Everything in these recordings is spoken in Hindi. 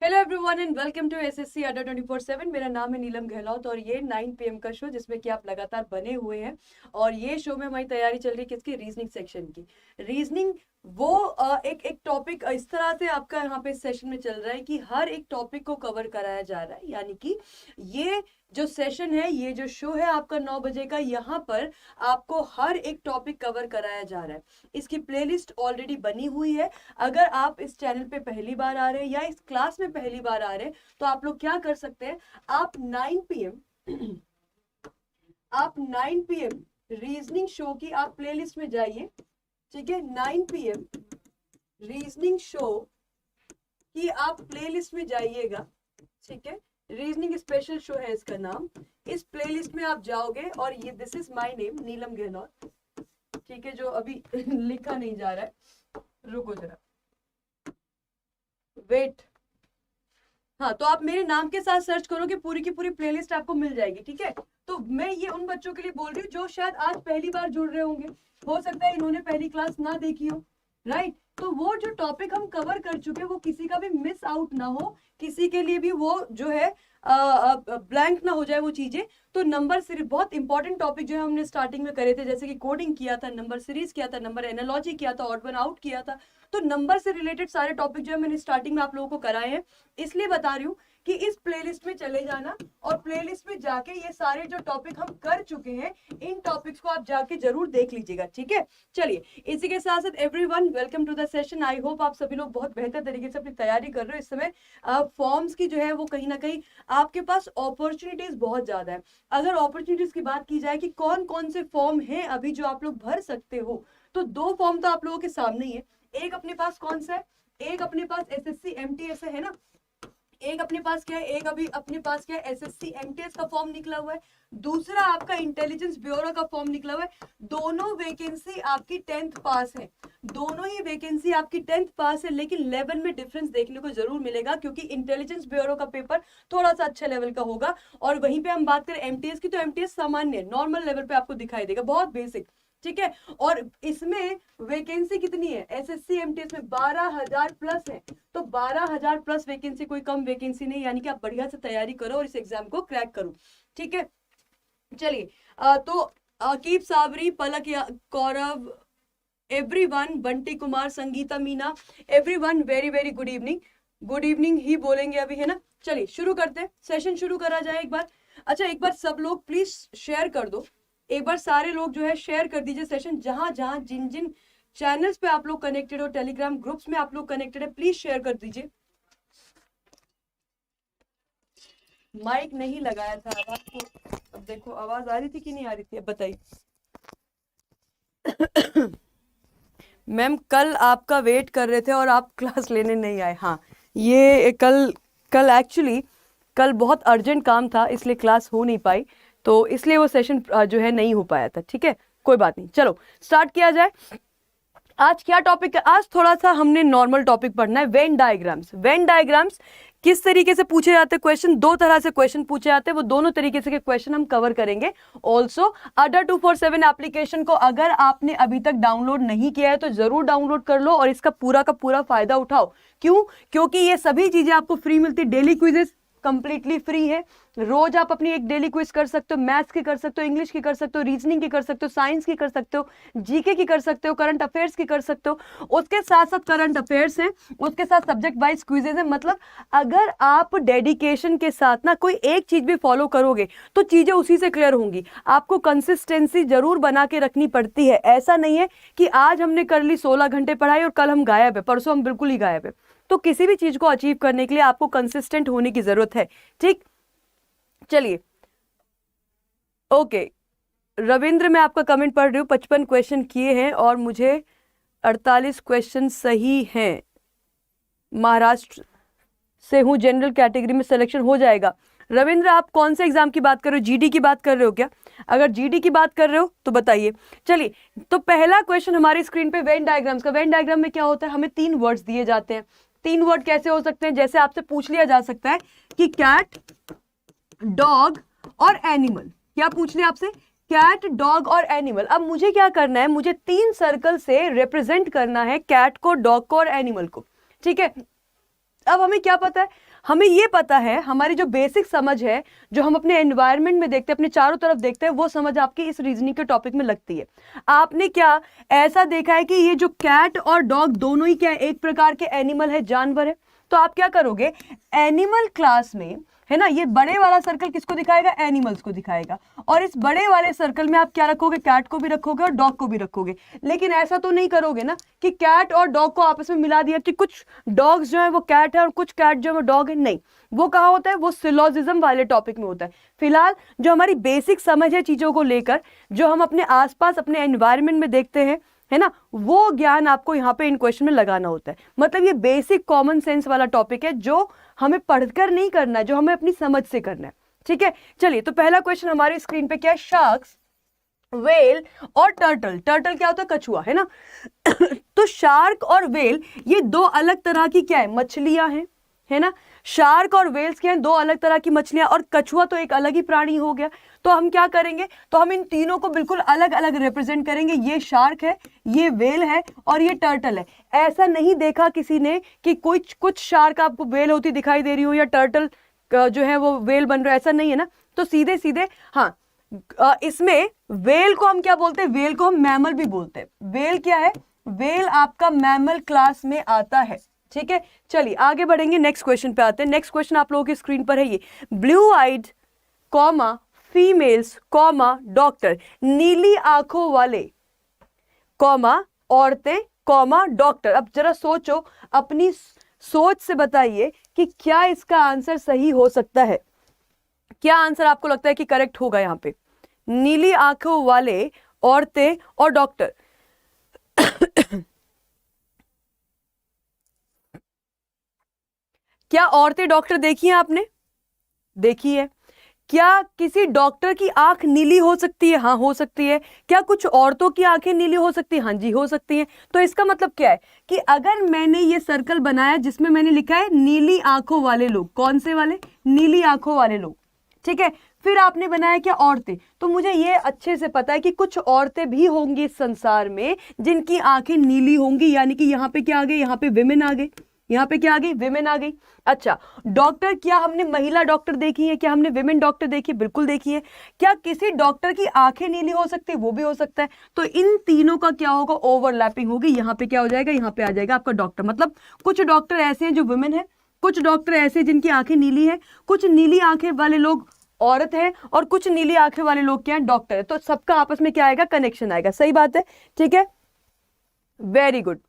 Hello everyone and welcome to SSC Adda 24/7। मेरा नाम है नीलम गहलोत और ये 9 PM का शो जिसमें कि आप लगातार बने हुए हैं। और ये शो में हमारी तैयारी चल रही है किसकी? रीजनिंग सेक्शन की। रीजनिंग वो एक एक टॉपिक इस तरह से आपका यहाँ पे सेशन में चल रहा है कि हर एक टॉपिक को कवर कराया जा रहा है। यानी कि ये जो सेशन है, ये जो शो है आपका 9 बजे का, यहाँ पर आपको हर एक टॉपिक कवर कराया जा रहा है। इसकी प्लेलिस्ट ऑलरेडी बनी हुई है। अगर आप इस चैनल पे पहली बार आ रहे हैं या इस क्लास में पहली बार आ रहे हैं तो आप लोग क्या कर सकते हैं, आप 9 PM आप 9 PM रीजनिंग शो की आप प्लेलिस्ट में जाइए। ठीक है, 9 PM रीजनिंग शो की आप प्लेलिस्ट में जाइएगा। ठीक है, रीजनिंग स्पेशल शो है इसका नाम। इस प्लेलिस्ट में आप जाओगे और ये दिस इज माय नेम नीलम गहलोत। ठीक है, जो अभी लिखा नहीं जा रहा है, रुको जरा, वेट। हाँ, तो आप मेरे नाम के साथ सर्च करोगे, पूरी की पूरी प्लेलिस्ट आपको मिल जाएगी। ठीक है, तो मैं ये उन बच्चों के लिए बोल रही हूँ जो शायद आज पहली बार जुड़ रहे होंगे, हो सकता है इन्होंने पहली क्लास ना देखी हो, राइट। तो वो जो टॉपिक हम कवर कर चुके हैं वो किसी का भी मिस आउट ना हो, किसी के लिए भी वो जो है ब्लैंक ना हो जाए वो चीजें। तो नंबर सीरीज बहुत इंपॉर्टेंट टॉपिक जो है हमने स्टार्टिंग में करे थे, जैसे कि कोडिंग किया था, नंबर सीरीज किया था, नंबर एनालॉजी किया था, ऑड वन आउट किया था। तो नंबर से रिलेटेड सारे टॉपिक जो है मैंने स्टार्टिंग में आप लोगों को कराए हैं। इसलिए बता रही हूँ कि इस प्लेलिस्ट में चले जाना और प्लेलिस्ट में जाके ये सारे जो टॉपिक हम कर चुके हैं, इन टॉपिक्स को आप जाके जरूर देख लीजिएगा। ठीक है, चलिए इसी के साथ साथ everyone welcome to the session. I hope आप सभी लोग बहुत बेहतर तरीके से अपनी तैयारी कर रहे हो। इस समय फॉर्म्स की जो है वो कहीं ना कहीं आपके पास अपॉर्चुनिटीज बहुत ज्यादा है। अगर अपॉर्चुनिटीज की बात की जाए कि कौन कौन से फॉर्म है अभी जो आप लोग भर सकते हो, तो 2 फॉर्म तो आप लोगों के सामने ही है। एक अपने पास कौन सा है? एक अपने पास एसएससी एमटीएस है ना। एक अपने पास क्या है? एक अभी अपने पास क्या है? एसएससी एमटीएस का फॉर्म निकला हुआ है। दूसरा आपका इंटेलिजेंस ब्यूरो का फॉर्म निकला हुआ है। दोनों वैकेंसी आपकी 10th पास है। दोनों ही वैकेंसी आपकी 10th पास है, लेकिन लेवल में डिफरेंस देखने को जरूर मिलेगा, क्योंकि इंटेलिजेंस ब्यूरो का पेपर थोड़ा सा अच्छा लेवल का होगा। और वहीं पे हम बात करें एमटीएस की, तो एमटीएस सामान्य नॉर्मल लेवल पे आपको दिखाई देगा, बहुत बेसिक। ठीक है, और इसमें वैकेंसी कितनी है? एसएससी एमटीएस में 12,000 प्लस है। तो 12,000 प्लस वैकेंसी कोई कम वैकेंसी नहीं, यानी कि आप बढ़िया से तैयारी करो और इस एग्जाम को क्रैक करो। ठीक है, चलिए तो Aqib Sabri, Palak Kaurav, everyone, Bunty Kumar, Sangeeta Meena, everyone very very good evening. Good evening ही बोलेंगे अभी, है ना। चलिए शुरू करते हैं, सेशन शुरू करा जाए एक बार। अच्छा, एक बार सब लोग प्लीज शेयर कर दो। एक बार सारे लोग जो है शेयर कर दीजिए सेशन, जहां जहां जिन जिन चैनल्स पे आप लोग कनेक्टेड हो, टेलीग्राम ग्रुप्स में आप लोग कनेक्टेड है, प्लीज शेयर कर दीजिए। माइक नहीं लगाया था अब आपको, अब देखो आवाज आ रही थी कि नहीं आ रही थी, अब बताइए। मैम कल आपका वेट कर रहे थे और आप क्लास लेने नहीं आए। हाँ, ये कल कल एक्चुअली कल बहुत अर्जेंट काम था, इसलिए क्लास हो नहीं पाई, तो इसलिए वो सेशन जो है नहीं हो पाया था। ठीक है, कोई बात नहीं, चलो स्टार्ट किया जाए। आज क्या टॉपिक है? आज थोड़ा सा हमने नॉर्मल टॉपिक पढ़ना है, वेन डायग्राम्स। वेन डायग्राम्स किस तरीके से पूछे जाते हैं क्वेश्चन? 2 तरह से क्वेश्चन पूछे जाते हैं, वो दोनों तरीके से के क्वेश्चन हम कवर करेंगे। ऑल्सो अड्डा 247 एप्लीकेशन को अगर आपने अभी तक डाउनलोड नहीं किया है तो जरूर डाउनलोड कर लो और इसका पूरा का पूरा फायदा उठाओ। क्यों? क्योंकि ये सभी चीजें आपको फ्री मिलती। डेली क्विजेस कंप्लीटली फ्री है। रोज आप अपनी एक डेली क्विज कर सकते हो, मैथ्स की कर सकते हो, इंग्लिश की कर सकते हो, रीजनिंग की कर सकते हो, साइंस की कर सकते हो, जीके की कर सकते हो, करंट अफेयर्स की कर सकते हो। उसके साथ साथ करंट अफेयर्स हैं, उसके साथ सब्जेक्ट वाइज क्विजेज हैं। मतलब अगर आप डेडिकेशन के साथ ना कोई एक चीज भी फॉलो करोगे तो चीजें उसी से क्लियर होंगी। आपको कंसिस्टेंसी जरूर बना के रखनी पड़ती है। ऐसा नहीं है कि आज हमने कर ली 16 घंटे पढ़ाई और कल हम गायब है, परसों हम बिल्कुल ही गायब है। तो किसी भी चीज को अचीव करने के लिए आपको कंसिस्टेंट होने की जरूरत है। ठीक, चलिए ओके। रविंद्र, मैं आपका कमेंट पढ़ रही हूँ। 55 क्वेश्चन किए हैं और मुझे 48 क्वेश्चन सही हैं। महाराष्ट्र से हूँ, जनरल कैटेगरी में सिलेक्शन हो जाएगा। रविंद्र, आप कौन से एग्जाम की बात कर रहे हो? जीडी की बात कर रहे हो क्या? अगर जीडी की बात कर रहे हो तो बताइए। चलिए, तो पहला क्वेश्चन हमारी स्क्रीन पे वेन डायग्राम्स का। वेन डायग्राम में क्या होता है? हमें 3 वर्ड्स दिए जाते हैं। 3 वर्ड कैसे हो सकते हैं? जैसे आपसे पूछ लिया जा सकता है कि कैट, डॉग और एनिमल। क्या पूछ लिया आपसे? कैट, डॉग और एनिमल। अब मुझे क्या करना है? मुझे 3 सर्कल से रिप्रेजेंट करना है कैट को, डॉग को और एनिमल को। ठीक है, अब हमें क्या पता है? हमें ये पता है, हमारी जो बेसिक समझ है, जो हम अपने एनवायरनमेंट में देखते हैं, अपने चारों तरफ देखते हैं, वो समझ आपकी इस रीजनिंग के टॉपिक में लगती है। आपने क्या ऐसा देखा है कि ये जो कैट और डॉग दोनों ही क्या एक प्रकार के एनिमल है, जानवर है? तो आप क्या करोगे, एनिमल क्लास में, है ना, ये बड़े वाला सर्कल किसको दिखाएगा, एनिमल्स को दिखाएगा, और इस बड़े वाले सर्कल में आप क्या रखोगे, कैट को भी रखोगे और डॉग को भी रखोगे। लेकिन ऐसा तो नहीं करोगे ना कि कैट और डॉग को आपस में मिला दिया कि कुछ डॉग्स जो है वो कैट है और कुछ कैट जो है वो डॉग है। नहीं, वो कहाँ होता है, वो सिलोजिज्म वाले टॉपिक में होता है। फिलहाल जो हमारी बेसिक समझ है चीजों को लेकर, जो हम अपने आसपास अपने एनवायरनमेंट में देखते हैं, है ना, वो ज्ञान आपको यहाँ पे इन क्वेश्चन में लगाना होता है। मतलब ये बेसिक कॉमन सेंस वाला टॉपिक है, जो हमें पढ़कर नहीं करना है, जो हमें अपनी समझ से करना है। ठीक है, चलिए, तो पहला क्वेश्चन हमारी स्क्रीन पे क्या है, शार्क्स, वेल और टर्टल। टर्टल क्या होता है, कछुआ, है ना। तो शार्क और वेल ये दो अलग तरह की क्या है, मछलियां हैं, है ना। शार्क और वेल्स क्या हैं, दो अलग तरह की मछलियां, और कछुआ तो एक अलग ही प्राणी हो गया। तो हम क्या करेंगे, तो हम इन तीनों को बिल्कुल अलग अलग रिप्रेजेंट करेंगे। ये शार्क है, ये वेल है और ये टर्टल है। ऐसा नहीं देखा किसी ने कि कुछ शार्क आपको वेल होती दिखाई दे रही हो या टर्टल जो है वो वेल बन रहा है, ऐसा नहीं है ना। तो सीधे सीधे हाँ, इसमें वेल को हम क्या बोलते हैं, वेल को हम मैमल भी बोलते हैं। वेल क्या है, वेल आपका मैमल क्लास में आता है। ठीक है, चलिए आगे बढ़ेंगे, नेक्स्ट क्वेश्चन पे आते हैं। नेक्स्ट क्वेश्चन आप लोगों की स्क्रीन पर है, ये blue eyed comma females comma doctor, नीली आंखों वाले कॉमा औरतें कॉमा डॉक्टर। अब जरा सोचो, अपनी सोच से बताइए कि क्या इसका आंसर सही हो सकता है। क्या आंसर आपको लगता है कि करेक्ट होगा यहाँ पे, नीली आंखों वाले, औरतें और डॉक्टर। क्या औरतें डॉक्टर देखी है आपने, देखी है? क्या किसी डॉक्टर की आंख नीली हो सकती है? हाँ, हो सकती है। क्या कुछ औरतों की आंखें नीली हो सकती है? हाँ जी, हो सकती हैं। तो इसका मतलब क्या है कि अगर मैंने ये सर्कल बनाया जिसमें मैंने लिखा है नीली आंखों वाले लोग, कौन से वाले, नीली आंखों वाले लोग, ठीक है, फिर आपने बनाया क्या, औरतें, तो मुझे ये अच्छे से पता है कि कुछ औरतें भी होंगी इस संसार में जिनकी आंखें नीली होंगी। यानी कि यहाँ पे क्या आ गए, यहाँ पे विमेन आ गए, यहाँ पे क्या आ गई, विमेन आ गई। अच्छा, डॉक्टर, क्या हमने महिला डॉक्टर देखी है, क्या हमने विमेन डॉक्टर देखी है? बिल्कुल देखी है। क्या किसी डॉक्टर की आंखें नीली हो सकती है? वो भी हो सकता है। तो इन तीनों का क्या होगा, ओवरलैपिंग होगी। यहाँ पे क्या हो जाएगा, यहाँ पे आ जाएगा आपका डॉक्टर। मतलब कुछ डॉक्टर ऐसे हैं जो विमेन है, कुछ डॉक्टर ऐसे जिनकी आंखें नीली है, कुछ नीली आंखें वाले लोग औरत है, और कुछ नीली आंखें वाले लोग क्या है, डॉक्टर है। तो सबका आपस में क्या आएगा, कनेक्शन आएगा। सही बात है, ठीक है, वेरी गुड,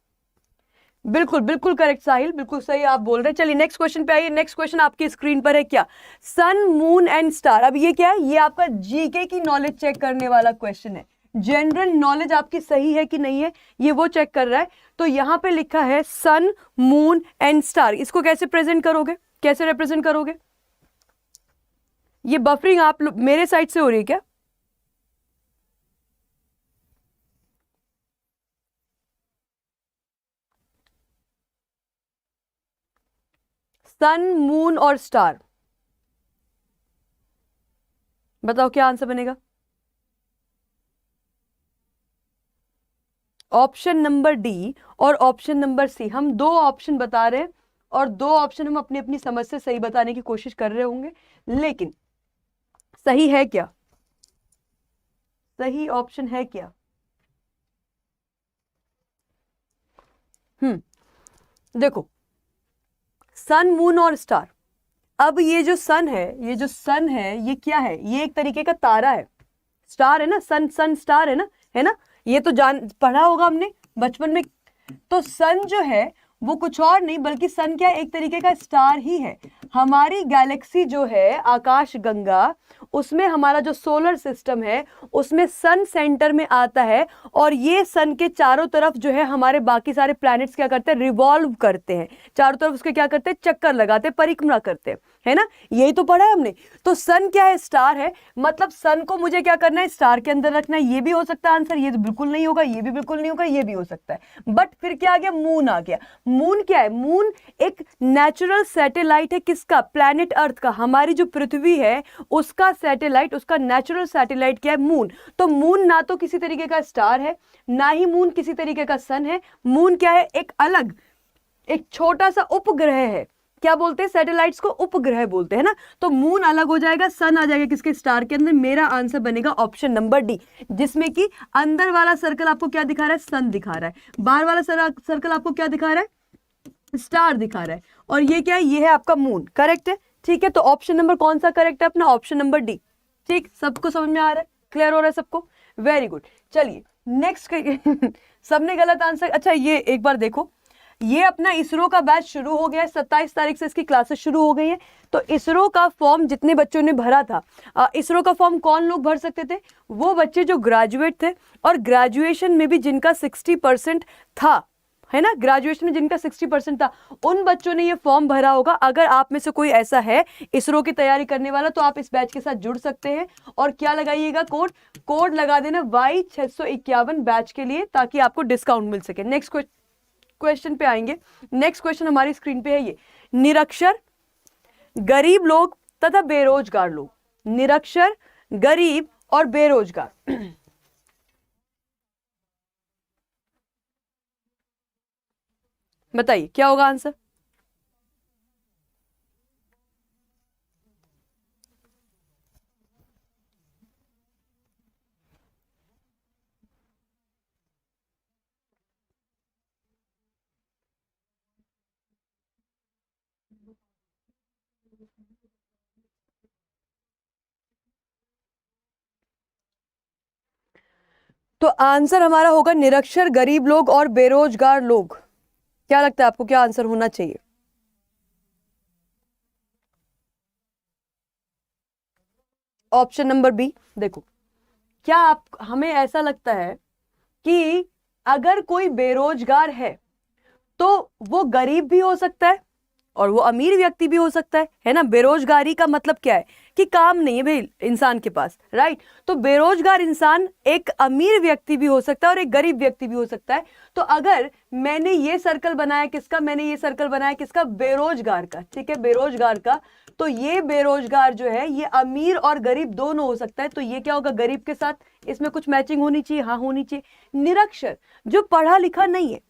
बिल्कुल बिल्कुल करेक्ट साहिल, बिल्कुल सही आप बोल रहे हैं। चलिए नेक्स्ट क्वेश्चन पे आइए। नेक्स्ट क्वेश्चन आपकी स्क्रीन पर है, क्या, सन मून एंड स्टार। अब ये क्या है, ये आपका जीके की नॉलेज चेक करने वाला क्वेश्चन है। जनरल नॉलेज आपकी सही है कि नहीं है, ये वो चेक कर रहा है। तो यहां पे लिखा है सन मून एंड स्टार, इसको कैसे प्रेजेंट करोगे, कैसे रिप्रेजेंट करोगे? ये बफरिंग आप मेरे साइड से हो रही है क्या? सन, मून और स्टार, बताओ क्या आंसर बनेगा? ऑप्शन नंबर डी और ऑप्शन नंबर सी, हम दो ऑप्शन बता रहे हैं और दो ऑप्शन हम अपनी अपनी समझ से सही बताने की कोशिश कर रहे होंगे, लेकिन सही है क्या, सही ऑप्शन है क्या? देखो, सन, मून और स्टार। अब ये जो सन है, ये जो सन है, ये क्या है, ये एक तरीके का तारा है। स्टार है ना, सन सन स्टार है ना, है ना, ये तो जान पढ़ा होगा हमने बचपन में। तो सन जो है वो कुछ और नहीं बल्कि सन क्या है, एक तरीके का स्टार ही है। हमारी गैलेक्सी जो है, आकाश गंगा, उसमें हमारा जो सोलर सिस्टम है उसमें सन सेंटर में आता है, और ये सन के चारों तरफ जो है हमारे बाकी सारे प्लैनेट्स क्या करते हैं, रिवॉल्व करते हैं, चारों तरफ उसके क्या करते हैं, चक्कर लगाते हैं, परिक्रमा करते हैं, है ना, यही तो पढ़ा है हमने। तो सन क्या है, स्टार है, मतलब सन को मुझे क्या करना है, स्टार के अंदर रखना है। ये भी हो सकता है आंसर, ये तो बिल्कुल नहीं होगा, ये भी बिल्कुल नहीं होगा, ये भी हो सकता है। बट फिर क्या आ गया, मून आ गया। मून क्या है, मून एक नेचुरल सैटेलाइट है, किसका, प्लैनेट अर्थ का। हमारी जो पृथ्वी है उसका सैटेलाइट, उसका नेचुरल सैटेलाइट क्या है, मून। तो मून ना तो किसी तरीके का स्टार है, ना ही मून किसी तरीके का सन है। मून क्या है, एक अलग, एक छोटा सा उपग्रह है, क्या बोलते हैं, सैटेलाइट्स को उपग्रह बोलते हैं ना। तो मून अलग हो जाएगा, सन आ जाएगा किसके, स्टार के अंदर। मेरा आंसर बनेगा ऑप्शन नंबर डी, जिसमें कि अंदर वाला सर्कल आपको क्या दिखा रहा है, सन दिखा रहा है, बाहर वाला सर्कल आपको क्या दिखा रहा है, स्टार दिखा रहा है, और ये क्या है, ये है आपका मून। करेक्ट है, ठीक है। तो ऑप्शन नंबर कौन सा करेक्ट है अपना, ऑप्शन नंबर डी। ठीक, सबको समझ में आ रहा है, क्लियर हो रहा है सबको, वेरी गुड। चलिए नेक्स्ट सबने गलत आंसर। अच्छा ये एक बार देखो, ये अपना इसरो का बैच शुरू हो गया है, 27 तारीख से इसकी क्लासेस शुरू हो गई हैं। तो इसरो का फॉर्म जितने बच्चों ने भरा था, इसरो का फॉर्म कौन लोग भर सकते थे, वो बच्चे जो ग्रेजुएट थे और ग्रेजुएशन में भी जिनका 60% था, है ना, ग्रेजुएशन में जिनका 60% था, उन बच्चों ने ये फॉर्म भरा होगा। अगर आप में से कोई ऐसा है इसरो की तैयारी करने वाला, तो आप इस बैच के साथ जुड़ सकते हैं। और क्या लगाइएगा, कोड लगा देना Y651 बैच के लिए, ताकि आपको डिस्काउंट मिल सके। नेक्स्ट क्वेश्चन पे आएंगे। नेक्स्ट क्वेश्चन हमारी स्क्रीन पे है ये, निरक्षर, गरीब लोग तथा बेरोजगार लोग, निरक्षर, गरीब और बेरोजगार बताइए क्या होगा आंसर। तो आंसर हमारा होगा निरक्षर, गरीब लोग और बेरोजगार लोग। क्या लगता है आपको, क्या आंसर होना चाहिए। Option number B. देखो, क्या आप, हमें ऐसा लगता है कि अगर कोई बेरोजगार है तो वो गरीब भी हो सकता है और वो अमीर व्यक्ति भी हो सकता है ना। बेरोजगारी का मतलब क्या है कि काम नहीं है भाई इंसान के पास, राइट। तो बेरोजगार इंसान एक अमीर व्यक्ति भी हो सकता है और एक गरीब व्यक्ति भी हो सकता है। तो अगर मैंने ये सर्कल बनाया किसका, मैंने ये सर्कल बनाया किसका, बेरोजगार का, ठीक है, बेरोजगार का। तो ये बेरोजगार जो है ये अमीर और गरीब दोनों हो सकता है। तो ये क्या होगा, गरीब के साथ इसमें कुछ मैचिंग होनी चाहिए, हाँ होनी चाहिए। निरक्षर, जो पढ़ा लिखा नहीं है।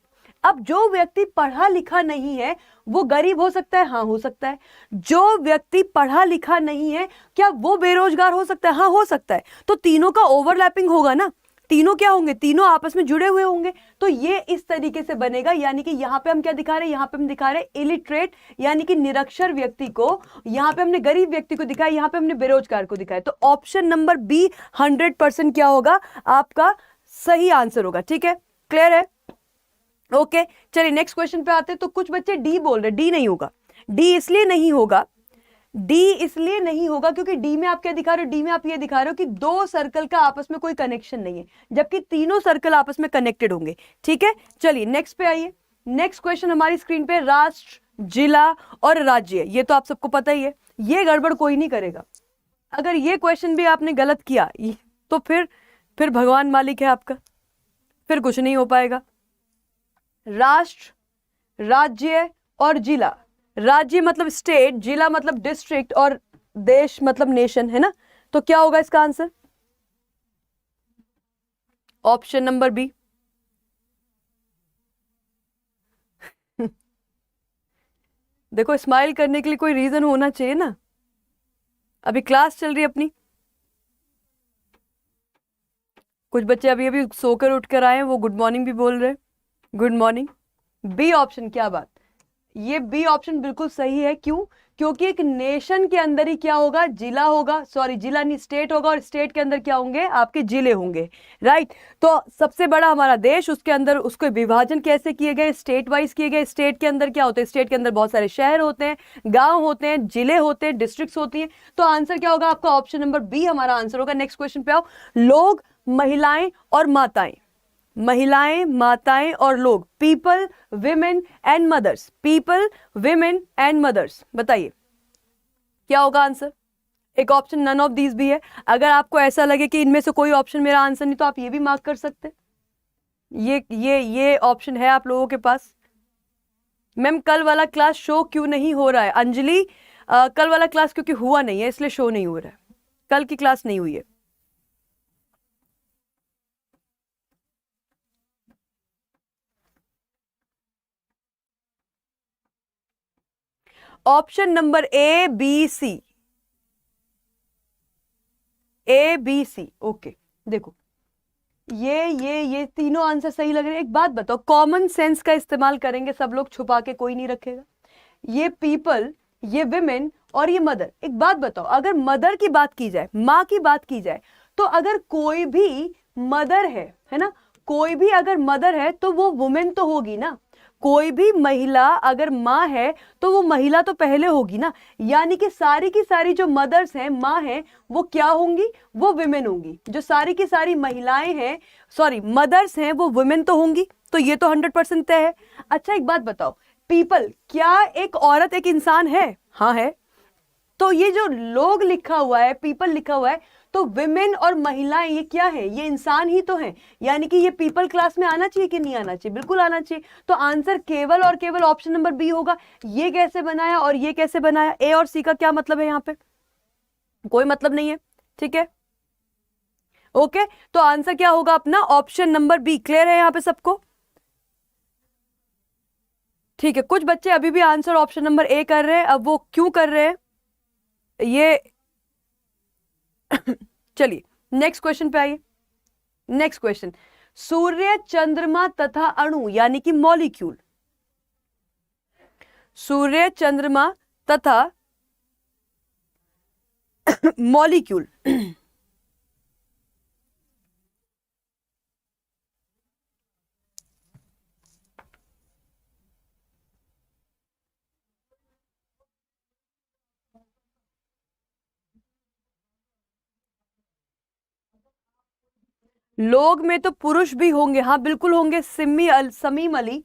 अब जो व्यक्ति पढ़ा लिखा नहीं है वो गरीब हो सकता है, हाँ हो सकता है। जो व्यक्ति पढ़ा लिखा नहीं है क्या वो बेरोजगार हो सकता है, हाँ हो सकता है। तो तीनों का ओवरलैपिंग होगा ना, तीनों क्या होंगे, तीनों आपस में जुड़े हुए होंगे। तो ये इस तरीके से बनेगा, यानी कि यहां पे हम क्या दिखा रहे हैं, यहां पे हम दिखा रहे हैं इलिटरेट यानी कि निरक्षर व्यक्ति को, यहां पे हमने गरीब व्यक्ति को दिखाया, यहां पे हमने बेरोजगार को दिखाया। तो ऑप्शन नंबर बी 100% क्या होगा आपका सही आंसर होगा। ठीक है, क्लियर है, ओके। चलिए नेक्स्ट क्वेश्चन पे आते हैं। तो कुछ बच्चे डी बोल रहे, डी नहीं होगा। डी इसलिए नहीं होगा, डी इसलिए नहीं होगा क्योंकि डी में आप क्या दिखा रहे हो, डी में आप ये दिखा रहे हो कि दो सर्कल का आपस में कोई कनेक्शन नहीं है, जबकि तीनों सर्कल आपस में कनेक्टेड होंगे। ठीक है, चलिए नेक्स्ट पे आइए। नेक्स्ट क्वेश्चन हमारी स्क्रीन पे, राष्ट्र, जिला और राज्य। ये तो आप सबको पता ही है, ये गड़बड़ कोई नहीं करेगा। अगर ये क्वेश्चन भी आपने गलत किया तो फिर भगवान मालिक है आपका, फिर कुछ नहीं हो पाएगा। राष्ट्र, राज्य और जिला, राज्य मतलब स्टेट, जिला मतलब डिस्ट्रिक्ट और देश मतलब नेशन, है ना। तो क्या होगा इसका आंसर, ऑप्शन नंबर बी। देखो स्माइल करने के लिए कोई रीजन होना चाहिए ना, अभी क्लास चल रही है अपनी। कुछ बच्चे अभी अभी सोकर उठ कर आए हैं, वो गुड मॉर्निंग भी बोल रहे हैं, गुड मॉर्निंग। बी ऑप्शन, क्या बात, ये बी ऑप्शन बिल्कुल सही है। क्यों, क्योंकि एक नेशन के अंदर ही क्या होगा, जिला होगा, सॉरी जिला नहीं स्टेट होगा, और स्टेट के अंदर क्या होंगे आपके जिले होंगे, राइट। तो सबसे बड़ा हमारा देश, उसके अंदर उसके विभाजन कैसे किए गए, स्टेट वाइज किए गए। स्टेट के अंदर क्या होते हैं, स्टेट के अंदर बहुत सारे शहर होते हैं, गांव होते हैं, जिले होते हैं, डिस्ट्रिक्ट्स होती हैं। तो आंसर क्या होगा आपका, ऑप्शन नंबर बी हमारा आंसर होगा। नेक्स्ट क्वेश्चन पे आओ, लोग, महिलाएं और माताएं, महिलाएं, माताएं और लोग, people, women and mothers, people, women and mothers. बताइए क्या होगा आंसर। एक ऑप्शन नन ऑफ दीज भी है। अगर आपको ऐसा लगे कि इनमें से कोई ऑप्शन मेरा आंसर नहीं, तो आप ये भी मार्क कर सकते हैं। ये ऑप्शन है आप लोगों के पास। मैम कल वाला क्लास शो क्यों नहीं हो रहा है अंजलि, कल वाला क्लास क्योंकि हुआ नहीं है इसलिए शो नहीं हो रहा है, कल की क्लास नहीं हुई है। Option number A B C, A B C. Okay, देखो ये तीनों आंसर सही लग रहे हैं। एक बात बताओ, कॉमन सेंस का इस्तेमाल करेंगे सब लोग, छुपा के कोई नहीं रखेगा। ये पीपल, ये विमेन और ये मदर। एक बात बताओ, अगर मदर की बात की जाए, माँ की बात की जाए, तो अगर कोई भी मदर है ना, कोई भी अगर मदर है तो वो वुमेन तो होगी ना। कोई भी महिला अगर माँ है तो वो महिला तो पहले होगी ना। यानी कि सारी की सारी जो मदर्स हैं, माँ हैं, वो क्या होंगी, वो विमेन होंगी। जो सारी की सारी महिलाएं हैं, सॉरी मदर्स हैं, वो वुमेन तो होंगी। तो ये तो 100% तय है। अच्छा एक बात बताओ, पीपल क्या एक औरत, एक इंसान है? हाँ है। तो ये जो लोग लिखा हुआ है, पीपल लिखा हुआ है, तो विमेन और महिलाएं ये क्या है? ये इंसान ही तो है। यानी कि ये पीपल क्लास में आना चाहिए कि नहीं आना चाहिए? बिल्कुल आना चाहिए। तो आंसर केवल और केवल ऑप्शन नंबर बी होगा। ये कैसे बनाया और ये कैसे बनाया? ए और सी का क्या मतलब है? यहां पे कोई मतलब नहीं है, ठीक है। ओके, तो आंसर क्या होगा अपना? Option number B. क्लियर है यहां पे सबको? ठीक है, कुछ बच्चे अभी भी आंसर ऑप्शन नंबर ए कर रहे हैं। अब वो क्यों कर रहे हैं ये चलिए नेक्स्ट क्वेश्चन पे आइए। नेक्स्ट क्वेश्चन, सूर्य, चंद्रमा तथा अणु यानी कि मॉलिक्यूल। सूर्य, चंद्रमा तथा मॉलिक्यूल लोग में तो पुरुष भी होंगे, हाँ बिल्कुल होंगे। समीम अली,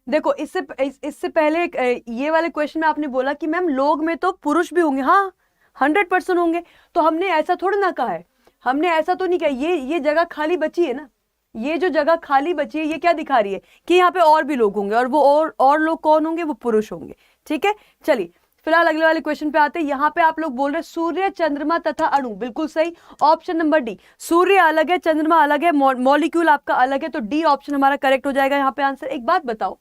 देखो इससे पहले ये वाले क्वेश्चन में आपने बोला कि मैम लोग में तो पुरुष भी होंगे। हाँ 100% होंगे। तो हमने ऐसा थोड़ा ना कहा है, हमने ऐसा तो नहीं कहा। ये जगह खाली बची है ना, ये जो जगह खाली बची है ये क्या दिखा रही है कि यहाँ पे और भी लोग होंगे, और वो और लोग कौन होंगे? वो पुरुष होंगे। ठीक है, चलिए फिलहाल अगले वाले क्वेश्चन पे आते हैं। यहाँ पे आप लोग बोल रहे हैं सूर्य, चंद्रमा तथा अणु, बिल्कुल सही। ऑप्शन नंबर डी, सूर्य अलग है, चंद्रमा अलग है, मॉलिक्यूल आपका अलग है। तो डी ऑप्शन हमारा करेक्ट हो जाएगा यहाँ पे आंसर। एक बात बताओ,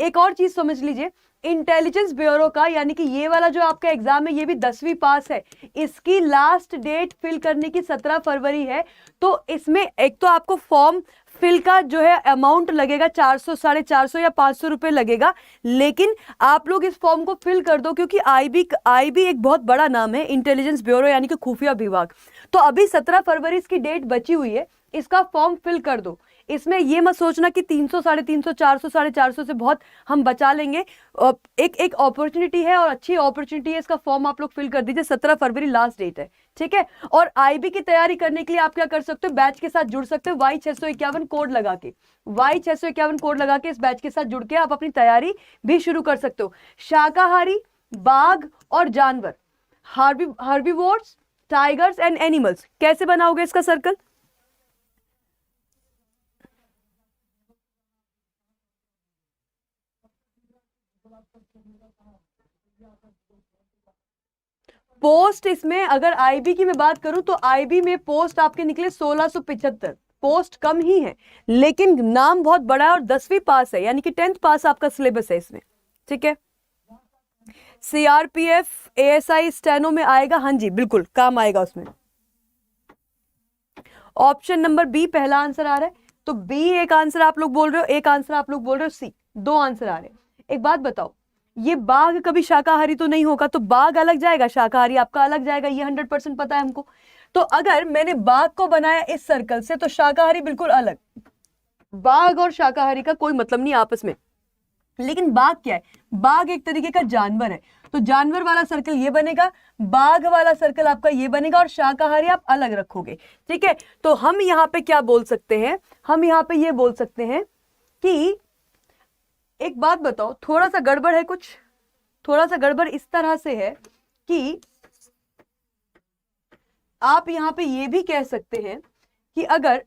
एक और चीज समझ लीजिए, इंटेलिजेंस ब्यूरो का, यानी कि ये वाला जो आपका एग्जाम है ये भी 10वीं पास है, इसकी लास्ट डेट फिल करने की 17 फरवरी है। तो इसमें एक तो आपको फॉर्म फिल का जो है अमाउंट लगेगा 400, 450 या 500 रुपए लगेगा। लेकिन आप लोग इस फॉर्म को फिल कर दो, क्योंकि आईबी एक बहुत बड़ा नाम है, इंटेलिजेंस ब्यूरो यानी कि खुफिया विभाग। तो अभी 17 फरवरी इसकी डेट बची हुई है, इसका फॉर्म फिल कर दो। इसमें ये मत सोचना कि 300, 350, 400, 450 से बहुत हम बचा लेंगे। एक अपॉर्चुनिटी है और अच्छी अपॉर्चुनिटी है, इसका फॉर्म आप लोग फिल कर दीजिए। 17 फरवरी लास्ट डेट है, ठीक है। और आईबी की तैयारी करने के लिए आप क्या कर सकते हो? बैच के साथ जुड़ सकते हो, Y651 कोड लगा के, Y651 कोड लगा के इस बैच के साथ जुड़ के आप अपनी तैयारी भी शुरू कर सकते हो। शाकाहारी, बाघ और जानवर, हार्बीवोर्स, टाइगर्स एंड एनिमल्स, कैसे बनाओगे इसका सर्कल? पोस्ट इसमें अगर आईबी की मैं बात करूं तो आईबी में पोस्ट आपके निकले 1675, पोस्ट कम ही है लेकिन नाम बहुत बड़ा है और 10वीं पास है, यानी कि 10th पास आपका सिलेबस है इसमें, ठीक है। सीआरपीएफ, एएसआई, स्टेनो में आएगा, हाँ जी बिल्कुल काम आएगा उसमें। ऑप्शन नंबर बी पहला आंसर आ रहा है, तो बी एक आंसर आप लोग बोल रहे हो, एक आंसर आप लोग बोल रहे हो सी, दो आंसर आ रहे हैं। एक बात बताओ, ये बाघ कभी शाकाहारी तो नहीं होगा, तो बाघ अलग जाएगा, शाकाहारी आपका अलग जाएगा, ये 100% पता है हमको। तो अगर मैंने बाघ को बनाया इस सर्कल से तो शाकाहारी बिल्कुल अलग। बाघ और शाकाहारी का कोई मतलब नहीं आपस में। लेकिन बाघ क्या है? बाघ एक तरीके का जानवर है, तो जानवर वाला सर्कल ये बनेगा, बाघ वाला सर्कल आपका ये बनेगा, और शाकाहारी आप अलग रखोगे, ठीक है। तो हम यहाँ पे क्या बोल सकते हैं? हम यहाँ पे ये बोल सकते हैं कि एक बात बताओ, थोड़ा सा गड़बड़ है कुछ, थोड़ा सा गड़बड़ इस तरह से है कि आप यहां पे ये भी कह सकते हैं कि अगर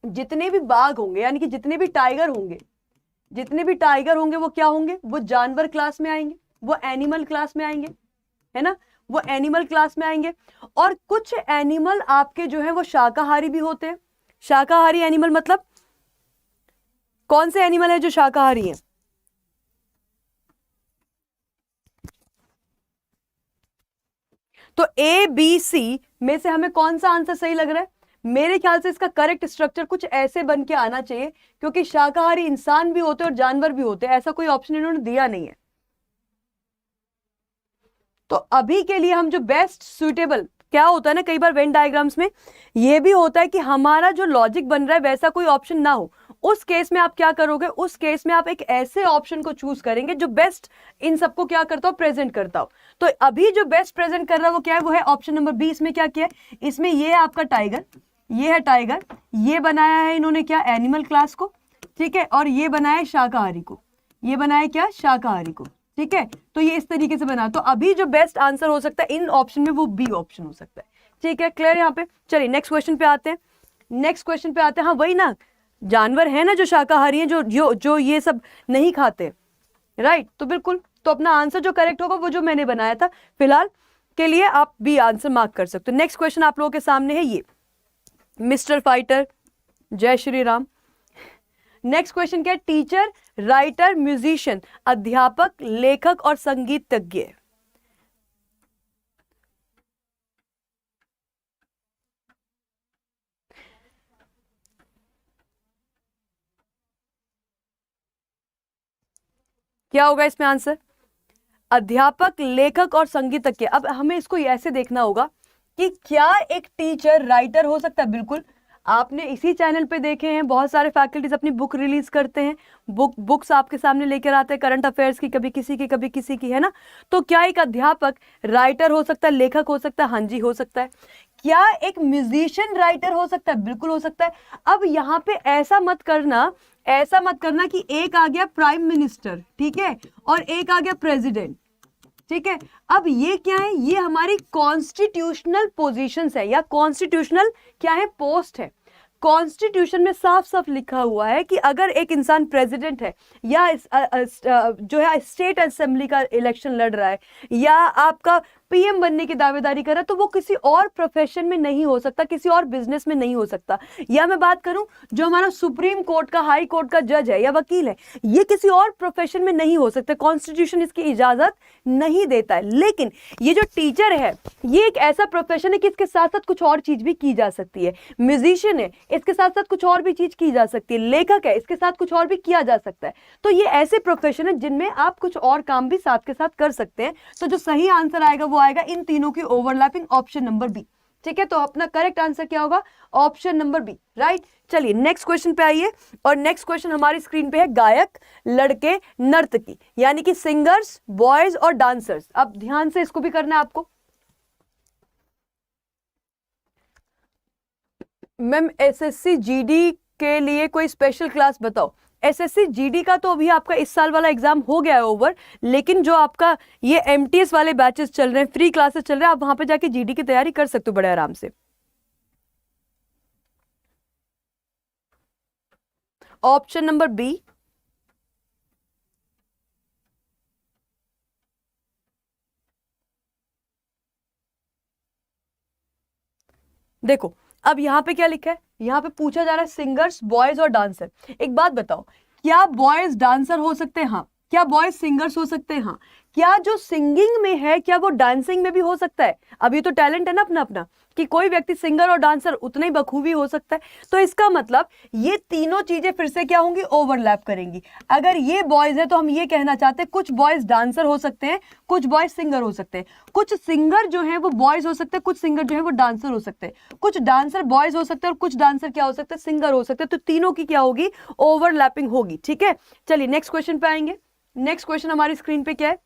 जितने भी बाघ होंगे, यानी कि जितने भी टाइगर होंगे, जितने भी टाइगर होंगे वो क्या होंगे? वो जानवर क्लास में आएंगे, वो एनिमल क्लास में आएंगे, है ना, वो एनिमल क्लास में आएंगे। और कुछ एनिमल आपके जो है वो शाकाहारी भी होते हैं। शाकाहारी एनिमल मतलब कौन से एनिमल है जो शाकाहारी है? तो ए बी सी में से हमें कौन सा आंसर सही लग रहा है? मेरे ख्याल से इसका करेक्ट स्ट्रक्चर कुछ ऐसे बन के आना चाहिए, क्योंकि शाकाहारी इंसान भी होते हैं और जानवर भी होते हैं, ऐसा कोई ऑप्शन इन्होंने दिया नहीं है। तो अभी के लिए हम जो बेस्ट सुटेबल, क्या होता है ना, कई बार वेन डायग्राम्स में ये भी होता है कि हमारा जो लॉजिक बन रहा है वैसा कोई ऑप्शन ना हो, उस केस में आप क्या करोगे? उस केस में आप एक ऐसे ऑप्शन को चूज करेंगे जो बेस्ट इन सबको क्या करता हो, प्रेजेंट करता हो। तो अभी जो बेस्ट प्रेजेंट कर रहा है वो क्या है? वो है ऑप्शन नंबर बी। इसमें क्या किया है? इसमें ये है आपका टाइगर, ये है टाइगर, ये बनाया है इन्होंने क्या? एनिमल क्लास को, ठीक है, और ये बनाया है शाकाहारी को, ये बनाया क्या? शाकाहारी को, ठीक है। तो ये इस तरीके से बना, तो अभी जो बेस्ट आंसर हो सकता है इन ऑप्शन में वो बी ऑप्शन हो सकता है, ठीक है। क्लियर यहाँ पे? चलिए नेक्स्ट क्वेश्चन पे आते हैं, नेक्स्ट क्वेश्चन पे आते हैं। हाँ वही ना, जानवर है ना जो शाकाहारी है, जो जो जो ये सब नहीं खाते, राइट? तो बिल्कुल, तो अपना आंसर जो करेक्ट होगा वो जो मैंने बनाया था, फिलहाल के लिए आप बी आंसर मार्क कर सकते हो। नेक्स्ट क्वेश्चन आप लोगों के सामने है ये, मिस्टर फाइटर, जय श्री राम। नेक्स्ट क्वेश्चन क्या है? टीचर, राइटर, म्यूजिशियन, अध्यापक, लेखक और संगीतज्ञ। क्या होगा इसमें आंसर? अध्यापक, लेखक और संगीतज्ञ। अब हमें इसको ऐसे देखना होगा कि क्या एक टीचर राइटर हो सकता है? बिल्कुल, आपने इसी चैनल पे देखे हैं बहुत सारे फैकल्टीज अपनी बुक रिलीज करते हैं, बुक्स आपके सामने लेकर आते हैं, करंट अफेयर्स की, कभी किसी की कभी किसी की, है ना? तो क्या एक अध्यापक राइटर हो सकता है, लेखक हो सकता है? हाँ जी हो सकता है। क्या एक म्यूजिशियन राइटर हो सकता है? बिल्कुल हो सकता है। अब यहाँ पे ऐसा मत करना, ऐसा मत करना कि एक आ गया प्राइम मिनिस्टर, ठीक है, और एक आ गया प्रेसिडेंट, ठीक है। अब ये क्या है? ये हमारी कॉन्स्टिट्यूशनल पोजीशंस है, या कॉन्स्टिट्यूशनल क्या है? पोस्ट है। कॉन्स्टिट्यूशन में साफ साफ लिखा हुआ है कि अगर एक इंसान प्रेसिडेंट है, या जो है स्टेट असेंबली का इलेक्शन लड़ रहा है, या आपका पीएम बनने की दावेदारी कर रहा है, तो वो किसी और प्रोफेशन में नहीं हो सकता, किसी और बिजनेस में नहीं हो सकता। या मैं बात करूं, जो हमारा सुप्रीम कोर्ट का, हाई कोर्ट का जज है या वकील है, ये किसी और प्रोफेशन में नहीं हो सकते, कॉन्स्टिट्यूशन इसकी इजाजत नहीं देता है। लेकिन ये जो टीचर है, ये एक ऐसा प्रोफेशन है कि इसके साथ साथ कुछ और चीज भी की जा सकती है। म्यूजिशियन है, इसके साथ साथ कुछ और भी चीज की जा सकती है। लेखक है, इसके साथ कुछ और भी किया जा सकता है। तो ये ऐसे प्रोफेशन है जिनमें आप कुछ और काम भी साथ के साथ कर सकते हैं। तो जो सही आंसर आएगा वो आएगा इन तीनों की ओवरलैपिंग, ऑप्शन नंबर बी, ठीक है। तो अपना करेक्ट आंसर क्या होगा? Option number B, right. चलिए नेक्स्ट क्वेश्चन पे आइए, और नेक्स्ट क्वेश्चन हमारी स्क्रीन पे है गायक, लड़के, नर्तकी, यानी कि सिंगर्स, बॉयज और डांसर्स। अब ध्यान से इसको भी करना है आपको। मैम एसएससी जीडी के लिए कोई स्पेशल क्लास बताओ। एसएससी जीडी का तो अभी आपका इस साल वाला एग्जाम हो गया है ओवर, लेकिन जो आपका ये एमटीएस वाले बैचेस चल रहे हैं, फ्री क्लासेस चल रहे हैं, आप वहां पे जाके जीडी की तैयारी कर सकते हो बड़े आराम से। ऑप्शन नंबर बी, देखो अब यहाँ पे क्या लिखा है? यहाँ पे पूछा जा रहा है सिंगर्स, बॉयज और डांसर। एक बात बताओ, क्या बॉयज डांसर हो सकते हैं? हाँ। क्या बॉयज सिंगर्स हो सकते हैं? हाँ। क्या जो सिंगिंग में है, क्या वो डांसिंग में भी हो सकता है? अभी तो टैलेंट है ना अपना अपना, कि कोई व्यक्ति सिंगर और डांसर उतना ही बखूबी हो सकता है। तो इसका मतलब ये तीनों चीजें फिर से क्या होंगी? ओवरलैप करेंगी। अगर ये बॉयज है तो हम ये कहना चाहते हैं कुछ बॉयज डांसर हो सकते हैं, कुछ बॉयज सिंगर हो सकते हैं, कुछ सिंगर जो है वो बॉयज हो सकते हैं, कुछ सिंगर जो है वो डांसर हो सकते हैं, कुछ डांसर बॉयज हो सकते हैं और कुछ डांसर क्या हो सकते हैं? सिंगर हो सकते हैं। तो तीनों की क्या होगी? ओवरलैपिंग होगी, ठीक है। चलिए नेक्स्ट क्वेश्चन पे आएंगे। नेक्स्ट क्वेश्चन हमारी स्क्रीन पे क्या है?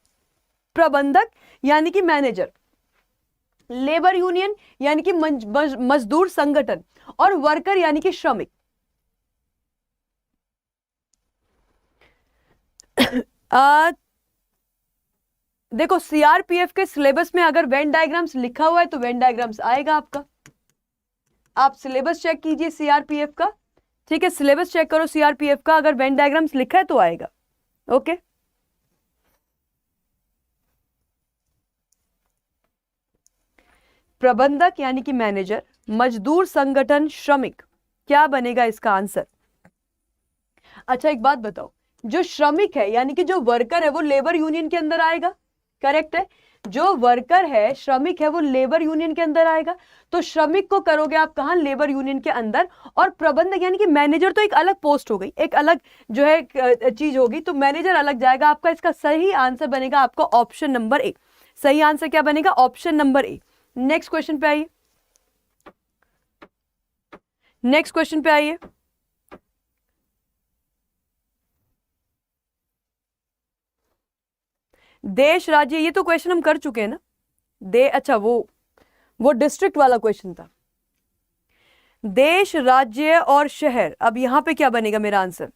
प्रबंधक यानी कि मैनेजर, लेबर यूनियन यानी कि मजदूर संगठन, और वर्कर यानी कि श्रमिक। देखो सीआरपीएफ के सिलेबस में अगर वेन डायग्राम्स लिखा हुआ है तो वेन डायग्राम्स आएगा आपका। आप सिलेबस चेक कीजिए सीआरपीएफ का, ठीक है, सिलेबस चेक करो सीआरपीएफ का, अगर वेन डायग्राम्स लिखा है तो आएगा। ओके, प्रबंधक यानी कि मैनेजर, मजदूर संगठन, श्रमिक, क्या बनेगा इसका आंसर? अच्छा एक बात बताओ, जो श्रमिक है यानी कि जो वर्कर है वो लेबर यूनियन के अंदर आएगा, करेक्ट है? जो वर्कर है, श्रमिक है, वो लेबर यूनियन के अंदर आएगा। तो श्रमिक को करोगे आप कहां? लेबर यूनियन के अंदर। और प्रबंधक यानी कि मैनेजर तो एक अलग पोस्ट हो गई, एक अलग जो है चीज होगी, तो मैनेजर अलग जाएगा आपका। इसका सही आंसर बनेगा आपका ऑप्शन नंबर ए। सही आंसर क्या बनेगा? ऑप्शन नंबर ए। नेक्स्ट क्वेश्चन पे आइए, नेक्स्ट क्वेश्चन पे आइए। देश राज्य, ये तो क्वेश्चन हम कर चुके हैं ना। अच्छा वो डिस्ट्रिक्ट वाला क्वेश्चन था। देश, राज्य और शहर, अब यहां पे क्या बनेगा मेरा आंसर?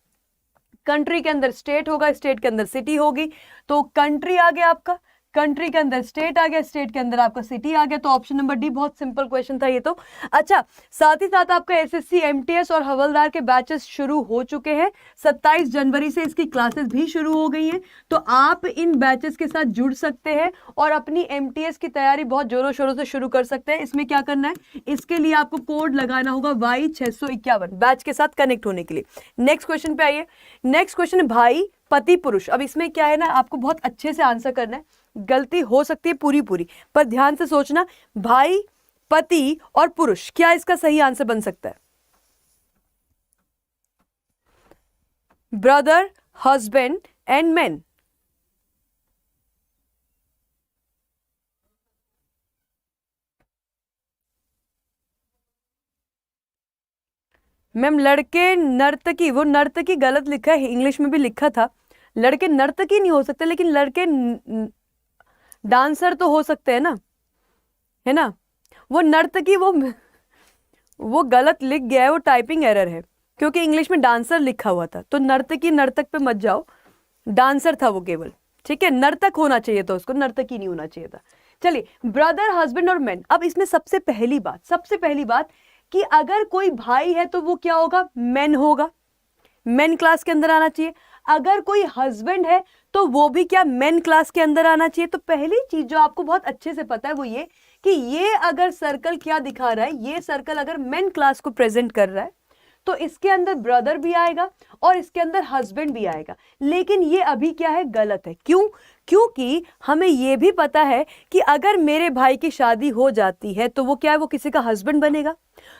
कंट्री के अंदर स्टेट होगा, स्टेट के अंदर सिटी होगी, तो कंट्री आ गया आपका, कंट्री के अंदर स्टेट आ गया, स्टेट के अंदर आपका सिटी आ गया। तो ऑप्शन नंबर डी, बहुत सिंपल क्वेश्चन था ये तो। अच्छा, साथ ही साथ आपका एसएससी, एमटीएस और हवलदार के बैचेस शुरू हो चुके हैं। 27 जनवरी से इसकी क्लासेस भी शुरू हो गई हैं, तो आप इन बैचेस के साथ जुड़ सकते हैं और अपनी एमटीएस की तैयारी बहुत जोरों शोरों से शुरू कर सकते हैं। इसमें क्या करना है, इसके लिए आपको कोड लगाना होगा Y651 बैच के साथ कनेक्ट होने के लिए। नेक्स्ट क्वेश्चन पे आइए। नेक्स्ट क्वेश्चन है भाई, पति, पुरुष। अब इसमें क्या है ना, आपको बहुत अच्छे से आंसर करना है, गलती हो सकती है पूरी पूरी, पर ध्यान से सोचना। भाई, पति और पुरुष, क्या इसका सही आंसर बन सकता है? Brother, husband and man. Ma'am लड़के नर्तकी, वो नर्तकी गलत लिखा है, इंग्लिश में भी लिखा था। लड़के नर्तकी नहीं हो सकते, लेकिन लड़के डांसर तो हो सकते हैं ना, है ना? वो नर्तकी वो गलत लिख गया है, वो टाइपिंग एरर है, क्योंकि इंग्लिश में डांसर लिखा हुआ था। तो नर्तकी, नर्तक पे मत जाओ, डांसर था वो केवल, ठीक है? नर्तक होना चाहिए था उसको, नर्तकी नहीं होना चाहिए था। चलिए, ब्रदर, हस्बैंड और मैन। अब इसमें सबसे पहली बात कि अगर कोई भाई है तो वो क्या होगा? मैन होगा, मैन क्लास के अंदर आना चाहिए। अगर कोई हस्बैंड है तो वो भी क्या? मैन क्लास के अंदर आना चाहिए। तो पहली चीज जो आपको बहुत अच्छे से पता है वो ये कि ये अगर सर्कल क्या दिखा रहा है, ये सर्कल अगर मैन क्लास को प्रेजेंट कर रहा है तो इसके अंदर ब्रदर भी आएगा और इसके अंदर हस्बैंड भी आएगा। लेकिन ये अभी क्या है? गलत है। क्यों? क्योंकि हमें ये भी पता है कि अगर मेरे भाई की शादी हो जाती है तो वो क्या है? वो किसी का हस्बैंड बनेगा।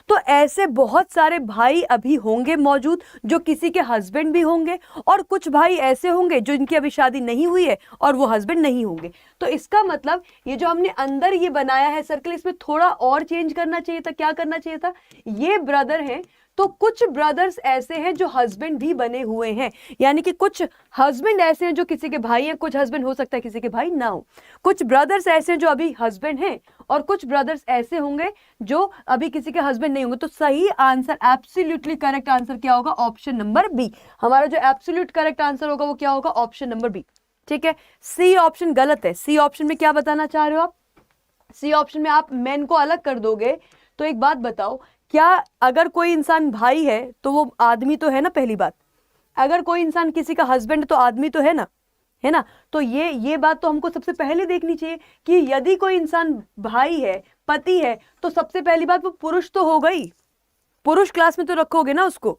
तो ऐसे बहुत सारे भाई अभी होंगे मौजूद जो किसी के हस्बैंड भी होंगे, और कुछ भाई ऐसे होंगे जो इनकी अभी शादी नहीं हुई है और वो हस्बैंड नहीं होंगे। तो इसका मतलब ये जो हमने अंदर ये बनाया है सर्कल, इसमें थोड़ा और चेंज करना चाहिए था। क्या करना चाहिए था? ये ब्रदर हैं तो कुछ ब्रदर्स ऐसे हैं जो हस्बैंड भी बने हुए हैं, यानी कि कुछ हस्बैंड ऐसे हैं जो किसी के भाई हैं, कुछ हस्बैंड हो सकता है किसी के भाई ना हो। कुछ ब्रदर्स ऐसे हैं जो अभी हस्बैंड हैं और कुछ ब्रदर्स ऐसे होंगे जो अभी किसी के हस्बैंड नहीं होंगे। तो सही आंसर, एब्सोल्युटली करेक्ट आंसर क्या होगा? Option number B. हमारा जो एब्सोल्यूट करेक्ट आंसर होगा वो क्या होगा? Option number B. ठीक है, सी ऑप्शन गलत है। सी ऑप्शन में क्या बताना चाह रहे हो आप? सी ऑप्शन में आप मैन को अलग कर दोगे। तो एक बात बताओ, क्या अगर कोई इंसान भाई है तो वो आदमी तो है ना? पहली बात, अगर कोई इंसान किसी का हस्बैंड तो आदमी तो है ना, है ना? तो ये बात तो हमको सबसे पहले देखनी चाहिए कि यदि कोई इंसान भाई है, पति है, तो सबसे पहली बात वो पुरुष तो हो गई, पुरुष क्लास में तो रखोगे ना उसको,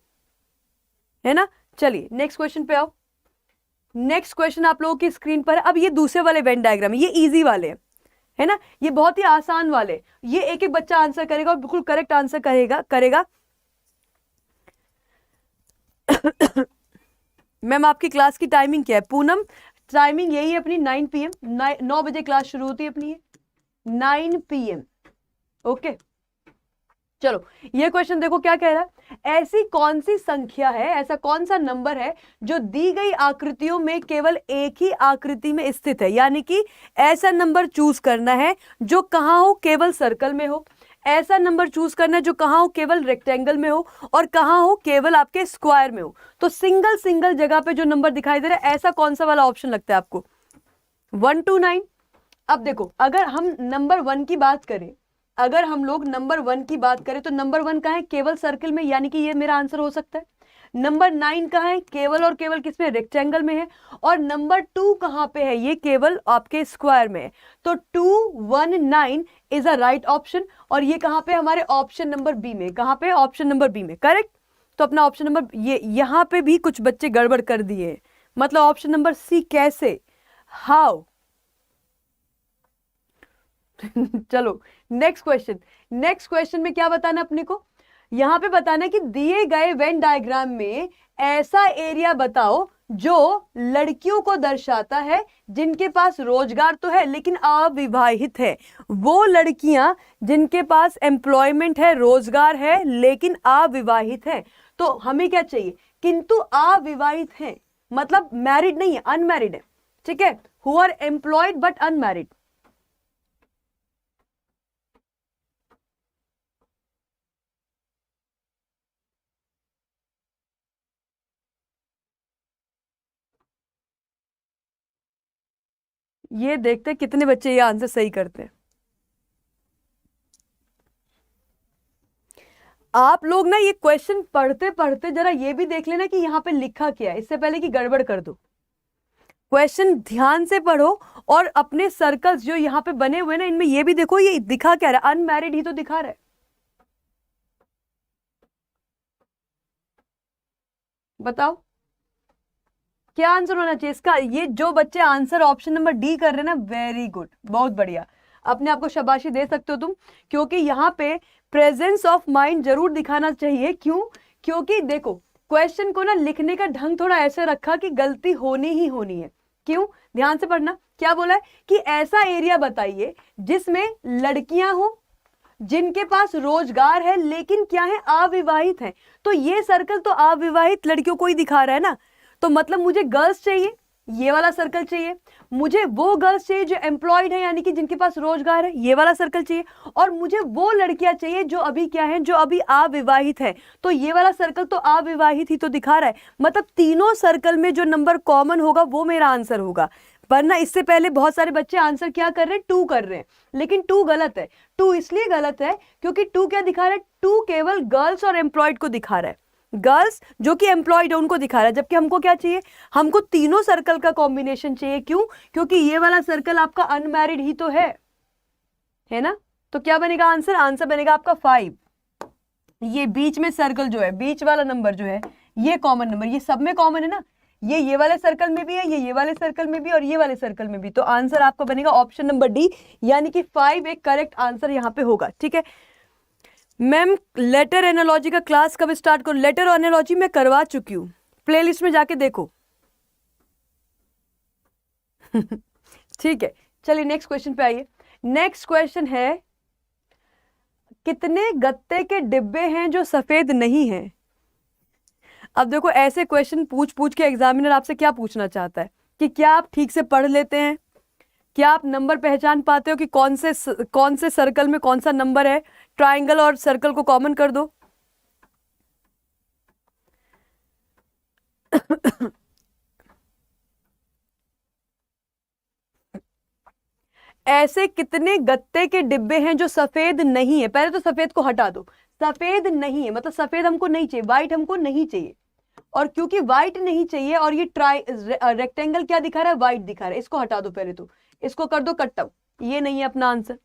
है ना? चलिए नेक्स्ट क्वेश्चन पे आओ। नेक्स्ट क्वेश्चन आप लोगों की स्क्रीन पर है। अब ये दूसरे वाले वेन डायग्राम है, ये इजी वाले हैं, है ना? ये बहुत ही आसान वाले, ये एक एक बच्चा आंसर करेगा और बिल्कुल करेक्ट आंसर करेगा। मैम आपकी क्लास की टाइमिंग क्या है? पूनम, टाइमिंग यही है अपनी 9 PM, 9 बजे क्लास शुरू होती है अपनी, 9 PM। ओके, चलो ये क्वेश्चन देखो क्या कह रहा है। ऐसी कौन सी संख्या है, ऐसा कौन सा नंबर है जो दी गई आकृतियों में केवल एक ही आकृति में स्थित है? यानी कि ऐसा नंबर चूज करना है जो कहां हो? केवल सर्कल में हो। ऐसा नंबर चूज करना है जो कहां हो? केवल रेक्टेंगल में हो। और कहां हो? केवल आपके स्क्वायर में हो। तो सिंगल जगह पे जो नंबर दिखाई दे रहा है, ऐसा कौन सा वाला ऑप्शन लगता है आपको? 1 to 9। अब देखो, अगर हम नंबर 1 की बात करें, अगर हम लोग नंबर 1 की बात करें तो नंबर 1 कहां है? केवल सर्कल में, यानी कि ये मेरा आंसर हो सकता है। नंबर 9 कहां है? केवल और केवल किसमें? रेक्टेंगल में है। और नंबर 2 कहां पे है? ये केवल आपके स्क्वायर में है। तो 219 इज अ राइट ऑप्शन। और ये कहां पे? हमारे ऑप्शन नंबर बी में। कहां पे? ऑप्शन नंबर बी में। करेक्ट। तो अपना ऑप्शन नंबर, ये यहाँ पे भी कुछ बच्चे गड़बड़ कर दिए, मतलब ऑप्शन नंबर सी कैसे, हाउ। चलो नेक्स्ट क्वेश्चन। नेक्स्ट क्वेश्चन में क्या बताना अपने को, यहां पे बताना कि दिए गए वेन डायग्राम में ऐसा एरिया बताओ जो लड़कियों को दर्शाता है जिनके पास रोजगार तो है लेकिन अविवाहित है। वो लड़कियां जिनके पास एम्प्लॉयमेंट है, रोजगार है लेकिन अविवाहित है। तो हमें क्या चाहिए, किंतु अविवाहित है, मतलब मैरिड नहीं है, अनमैरिड है, ठीक है, who are employed but unmarried. ये देखते हैं कितने बच्चे ये आंसर सही करते हैं। आप लोग ना ये क्वेश्चन पढ़ते पढ़ते जरा ये भी देख लेना कि यहाँ पे लिखा क्या है, इससे पहले कि गड़बड़ कर दो। क्वेश्चन ध्यान से पढ़ो और अपने सर्कल्स जो यहाँ पे बने हुए ना, इनमें ये भी देखो ये दिखा क्या रहा है, अनमैरिड ही तो दिखा रहा है। बताओ क्या आंसर होना चाहिए इसका। ये जो बच्चे आंसर ऑप्शन नंबर डी कर रहे हैं ना, वेरी गुड, बहुत बढ़िया, अपने आप को शाबाशी दे सकते हो तुम, क्योंकि यहाँ पे प्रेजेंस ऑफ माइंड जरूर दिखाना चाहिए। क्यों, क्योंकि देखो क्वेश्चन को ना लिखने का ढंग थोड़ा ऐसे रखा कि गलती होनी ही होनी है। क्यों, ध्यान से पढ़ना, क्या बोला है कि ऐसा एरिया बताइए जिसमें लड़कियां हो जिनके पास रोजगार है लेकिन क्या है, अविवाहित है। तो ये सर्कल तो अविवाहित लड़कियों को ही दिखा रहा है ना, तो मतलब मुझे गर्ल्स चाहिए, ये वाला सर्कल चाहिए, मुझे वो गर्ल्स चाहिए जो एम्प्लॉयड है यानी कि जिनके पास रोजगार है, ये वाला सर्कल चाहिए, और मुझे वो लड़कियां चाहिए जो अभी क्या है, जो अभी अविवाहित है, तो ये वाला सर्कल तो अविवाहित ही तो दिखा रहा है। मतलब तीनों सर्कल में जो नंबर कॉमन होगा वो मेरा आंसर होगा। वरना इससे पहले बहुत सारे बच्चे आंसर क्या कर रहे हैं, 2 कर रहे हैं, लेकिन 2 गलत है। 2 इसलिए गलत है क्योंकि 2 क्या दिखा रहा है, 2 केवल गर्ल्स और एम्प्लॉयड को दिखा रहा है, गर्ल्स जो कि एम्प्लॉयड है उनको दिखा रहा है, जबकि हमको क्या चाहिए, हमको तीनों सर्कल का कॉम्बिनेशन चाहिए। क्यों, क्योंकि ये वाला सर्कल आपका अनमैरिड ही तो है ना। तो क्या बनेगा आंसर, आंसर बनेगा आपका 5। ये बीच में सर्कल जो है, बीच वाला नंबर जो है, ये कॉमन नंबर, ये सब में कॉमन है ना, ये वाले सर्कल में भी है, ये वाले सर्कल में भी और ये वाले सर्कल में भी। तो आंसर आपका बनेगा ऑप्शन नंबर डी, यानी कि 5 एक करेक्ट आंसर यहां पे होगा। ठीक है मैम, लेटर एनालॉजी का क्लास कब स्टार्ट करूं। लेटर एनालॉजी मैं करवा चुकी हूं, प्लेलिस्ट में जाके देखो। ठीक है, चलिए नेक्स्ट क्वेश्चन पे आइए। नेक्स्ट क्वेश्चन है, कितने गत्ते के डिब्बे हैं जो सफेद नहीं हैं। अब देखो ऐसे क्वेश्चन पूछ पूछ के एग्जामिनर आपसे क्या पूछना चाहता है कि क्या आप ठीक से पढ़ लेते हैं, क्या आप नंबर पहचान पाते हो कि कौन से सर्कल में कौन सा नंबर है। ट्रायंगल और सर्कल को कॉमन कर दो। ऐसे कितने गत्ते के डिब्बे हैं जो सफेद नहीं है। पहले तो सफेद को हटा दो, सफेद नहीं है मतलब सफेद हमको नहीं चाहिए, व्हाइट हमको नहीं चाहिए, और क्योंकि व्हाइट नहीं चाहिए और ये रेक्टेंगल क्या दिखा रहा है, व्हाइट दिखा रहा है, इसको हटा दो। पहले तो इसको कर दो कट आउट, ये नहीं है अपना आंसर,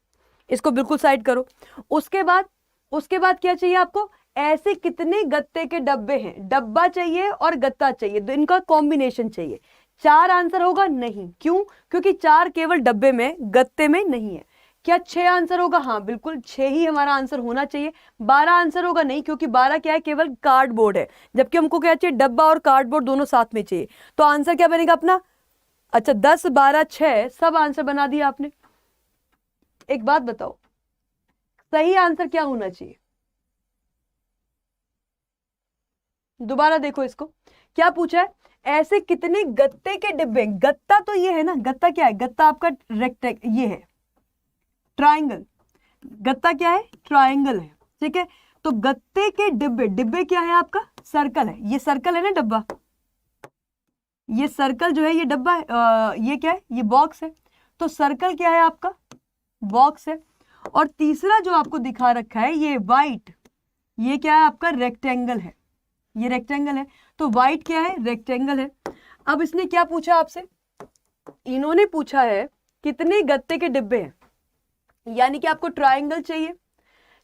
इसको बिल्कुल साइड करो। उसके बाद क्या चाहिए आपको, ऐसे कितने गत्ते के डब्बे हैं, डब्बा चाहिए और गत्ता चाहिए, तो इनका कॉम्बिनेशन चाहिए। 4 आंसर होगा नहीं, क्यों, क्योंकि 4 केवल डब्बे में, गत्ते में नहीं है। क्या 6 आंसर होगा, हाँ बिल्कुल 6 ही हमारा आंसर होना चाहिए। 12 आंसर होगा नहीं, क्योंकि 12 क्या है, केवल कार्डबोर्ड है, जबकि हमको क्या चाहिए, डब्बा और कार्डबोर्ड दोनों साथ में चाहिए। तो आंसर क्या बनेगा अपना, अच्छा 10 12 6 सब आंसर बना दिया आपने। एक बात बताओ, सही आंसर क्या होना चाहिए, दोबारा देखो इसको, क्या पूछा है, ऐसे कितने गत्ते के डिब्बे। गत्ता तो ये है ना, गत्ता क्या है, गत्ता आपका ये है ट्राइंगल, गत्ता क्या है, ट्राइंगल है, ठीक है। तो गत्ते के डिब्बे, डिब्बे क्या है आपका, सर्कल है, ये सर्कल है ना डब्बा, ये सर्कल जो है ये डब्बा है, ये क्या है, ये बॉक्स है। तो सर्कल क्या है आपका, बॉक्स है। और तीसरा जो आपको दिखा रखा है ये व्हाइट, ये क्या है आपका, रेक्टेंगल है, ये रेक्टेंगल है। तो व्हाइट क्या है, रेक्टेंगल है। अब इसने क्या पूछा आपसे, इन्होंने पूछा है कितने गत्ते के डिब्बे हैं, यानी कि आपको ट्राइंगल चाहिए,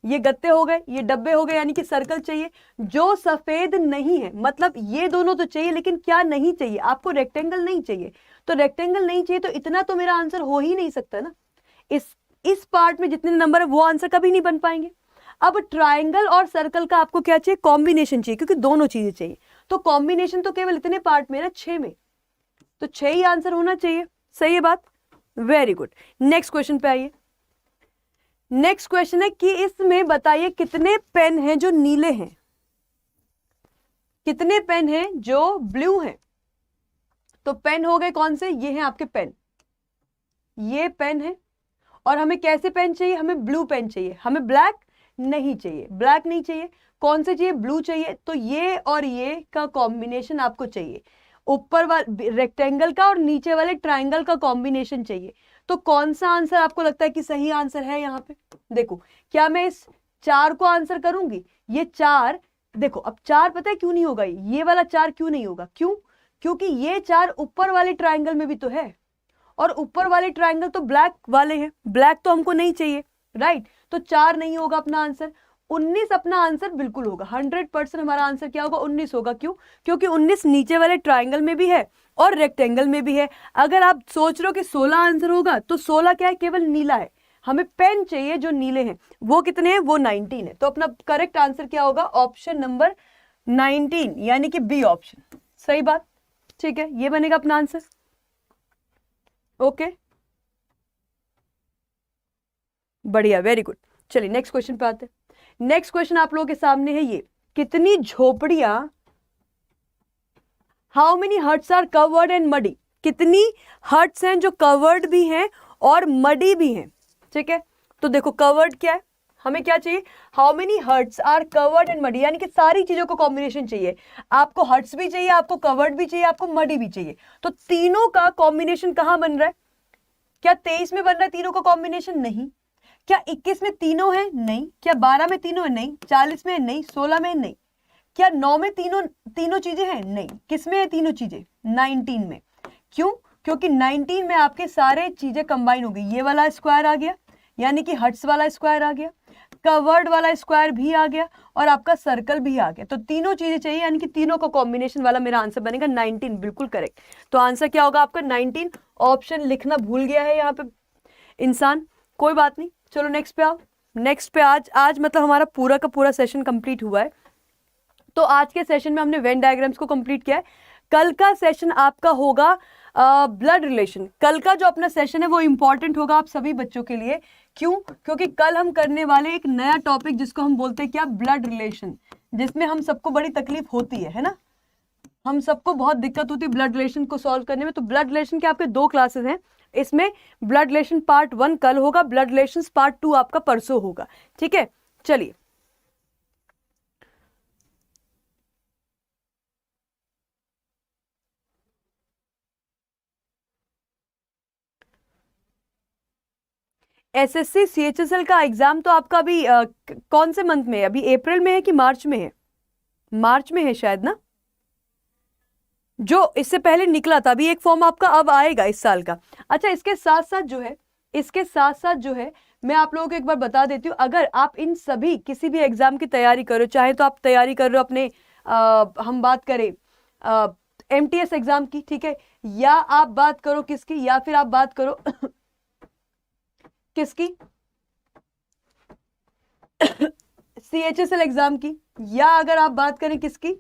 ये गत्ते हो गए, ये डब्बे हो गए, यानी कि सर्कल चाहिए। जो सफेद नहीं है, मतलब ये दोनों तो चाहिए, लेकिन क्या नहीं चाहिए आपको? रेक्टेंगल नहीं चाहिए। तो रेक्टेंगल नहीं चाहिए तो इतना तो मेरा आंसर हो ही नहीं सकता ना। इस पार्ट में जितने नंबर है वो आंसर कभी नहीं बन पाएंगे। अब ट्राइंगल और सर्कल का आपको क्या चाहिए? कॉम्बिनेशन चाहिए, क्योंकि दोनों चीजें चाहिए। तो कॉम्बिनेशन तो केवल इतने पार्ट में ना, 6 में, तो 6 ही आंसर होना चाहिए। सही है बात? Very good. नेक्स्ट क्वेश्चन पे आइए। नेक्स्ट क्वेश्चन है कि इसमें बताइए कितने पेन हैं जो नीले हैं, कितने पेन हैं जो ब्लू हैं। तो पेन हो गए कौन से? ये हैं आपके पेन, ये पेन है। और हमें कैसे पेन चाहिए? हमें ब्लू पेन चाहिए, हमें ब्लैक नहीं चाहिए, ब्लैक नहीं चाहिए। कौन से चाहिए? ब्लू चाहिए। तो ये और ये का कॉम्बिनेशन आपको चाहिए, ऊपर वाले रेक्टेंगल का और नीचे वाले ट्राइंगल का कॉम्बिनेशन चाहिए। तो कौन सा आंसर आपको लगता है कि सही आंसर है? यहाँ पे देखो, क्या मैं इस 4 को आंसर करूंगी? ये 4, देखो अब 4 पता है क्यों नहीं होगा? ये वाला 4 क्यों नहीं होगा? क्यों? क्योंकि ये 4 ऊपर वाले ट्राइंगल में भी तो है, और ऊपर वाले ट्राइंगल तो ब्लैक वाले हैं, ब्लैक तो हमको नहीं चाहिए, राइट? तो 4 नहीं होगा अपना आंसर। 19 अपना आंसर बिल्कुल होगा, 100% हमारा आंसर क्या होगा? 19 होगा। क्यों? क्योंकि 19 नीचे वाले ट्राइंगल में भी है और रेक्टेंगल में भी है। अगर आप सोच रहे हो कि 16 आंसर होगा, तो 16 क्या है? केवल नीला है। हमें पेन चाहिए जो नीले हैं, वो कितने हैं? वो 19 है। तो अपना करेक्ट आंसर क्या होगा? ऑप्शन नंबर 19, यानी कि बी ऑप्शन। सही बात, ठीक है, ये बनेगा अपना आंसर। ओके, बढ़िया, वेरी गुड। चलिए नेक्स्ट क्वेश्चन पे आते हैं। नेक्स्ट क्वेश्चन आप लोगों के सामने है ये, कितनी झोपड़ियां, how many huts are covered and muddy. कितनी हट्स हैं जो कवर्ड भी हैं और मडी भी हैं, ठीक है? तो देखो कवर्ड क्या है, हमें क्या चाहिए? How many huts are covered and muddy, यानी कि सारी चीजों को कॉम्बिनेशन चाहिए। आपको हट्स भी चाहिए, आपको कवर्ड भी चाहिए, आपको मडी भी चाहिए। तो तीनों का कॉम्बिनेशन कहां बन रहा है? क्या 23 में बन रहा है तीनों का कॉम्बिनेशन? नहीं। क्या 21 में तीनों है? नहीं। क्या 12 में तीनों है? नहीं। 40 में नहीं। 16 में नहीं। क्या 9 में तीनों चीजें हैं? नहीं। किस में है तीनों चीजें? 19 में। क्यों? क्योंकि 19 में आपके सारे चीजें कंबाइन हो गई। ये वाला स्क्वायर आ गया, यानी कि हट्स वाला स्क्वायर आ गया, कवर्ड वाला स्क्वायर भी आ गया, और आपका सर्कल भी आ गया। तो तीनों चीजें चाहिए, यानी कि तीनों का कॉम्बिनेशन वाला मेरा आंसर बनेगा 19। बिल्कुल करेक्ट। तो आंसर क्या होगा आपका? 19। ऑप्शन लिखना भूल गया है यहाँ पे इंसान, कोई बात नहीं। चलो नेक्स्ट पे आओ। नेक्स्ट पे आज मतलब हमारा पूरा का पूरा सेशन कंप्लीट हुआ है। तो आज के सेशन में हमने वेन डायग्राम्स को कंप्लीट किया है। कल का सेशन आपका होगा ब्लड रिलेशन। कल का जो अपना सेशन है वो इंपॉर्टेंट होगा आप सभी बच्चों के लिए। क्यों? क्योंकि कल हम करने वाले एक नया टॉपिक जिसको हम बोलते हैं क्या? ब्लड रिलेशन, जिसमें हम सबको बड़ी तकलीफ होती है ना? हम सबको बहुत दिक्कत होती है ब्लड रिलेशन को सॉल्व करने में। तो ब्लड रिलेशन के आपके 2 क्लासेस हैं, इसमें ब्लड रिलेशन पार्ट 1 कल होगा, ब्लड रिलेशन पार्ट 2 आपका परसों होगा, ठीक है? चलिए एसएससी सीएचएसएल का एग्जाम तो आपका अभी कौन से मंथ में है? अभी अप्रैल में है कि मार्च में है? मार्च में है शायद ना, जो इससे पहले निकला था। अभी एक फॉर्म आपका अब आएगा इस साल का। अच्छा, इसके साथ साथ जो है मैं आप लोगों को एक बार बता देती हूँ, अगर आप इन सभी किसी भी एग्जाम की तैयारी करो, चाहे तो आप तैयारी कर रहे हो अपने हम बात करें एमटीएस एग्जाम की, ठीक है, या आप बात करो किसकी, या फिर आप बात करो किसकी सीएचएसएल एग्जाम की, या अगर आप बात करें किसकी,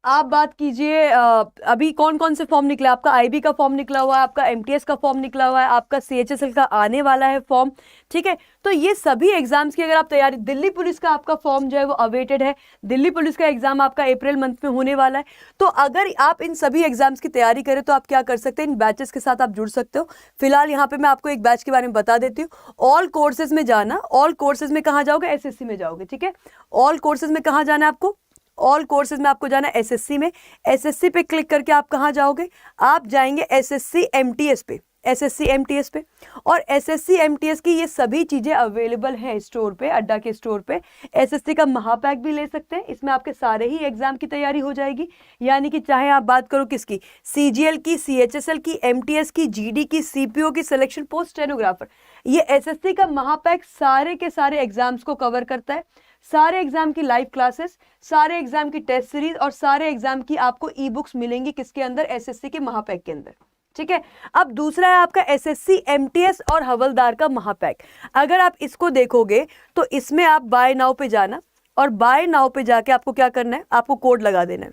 आप बात कीजिए अभी कौन कौन से फॉर्म निकला? आपका आईबी का फॉर्म निकला हुआ है, आपका एमटीएस का फॉर्म निकला हुआ है, आपका सीएचएसएल का आने वाला है फॉर्म, ठीक है? तो ये सभी एग्जाम्स की अगर आप तैयारी, दिल्ली पुलिस का आपका फॉर्म जो है वो अवेटेड है, दिल्ली पुलिस का एग्जाम आपका अप्रैल मंथ में होने वाला है। तो अगर आप इन सभी एग्जाम्स की तैयारी करें तो आप क्या कर सकते हैं? इन बैचेस के साथ आप जुड़ सकते हो। फिलहाल यहाँ पे मैं आपको एक बैच के बारे में बता देती हूँ। ऑल कोर्सेज में जाना, ऑल कोर्सेज में कहाँ जाओगे? एसएससी में जाओगे, ठीक है? ऑल कोर्सेज में कहाँ जाना है आपको? ऑल कोर्सेज में आपको जाना है एसएससी में। एसएससी पे क्लिक करके आप कहां जाओगे? आप जाएंगे एसएससी एमटीएस पे, SSC MTS पे। और SSC MTS की ये सभी चीज़ें अवेलेबल हैं स्टोर पे, अड्डा के स्टोर पे। SSC का महापैक भी ले सकते हैं, इसमें आपके सारे ही एग्जाम की तैयारी हो जाएगी। यानी कि चाहे आप बात करो किसकी, CGL की, CHSL की, MTS की, GD की, CPO की, सिलेक्शन पोस्ट स्टेनोग्राफर, ये SSC का महापैक सारे के सारे एग्जाम्स को कवर करता है। सारे एग्जाम की लाइव क्लासेस, सारे एग्जाम की टेस्ट सीरीज और सारे एग्जाम की आपको ई बुक्स मिलेंगी किसके अंदर, SSC के महापैक के अंदर। ठीक है, अब दूसरा है आपका SSC MTS और हवलदार का महापैक। अगर आप इसको देखोगे तो इसमें आप बाय नाउ पे जाना और बाय नाउ पे जाके आपको क्या करना है, आपको कोड लगा देना है।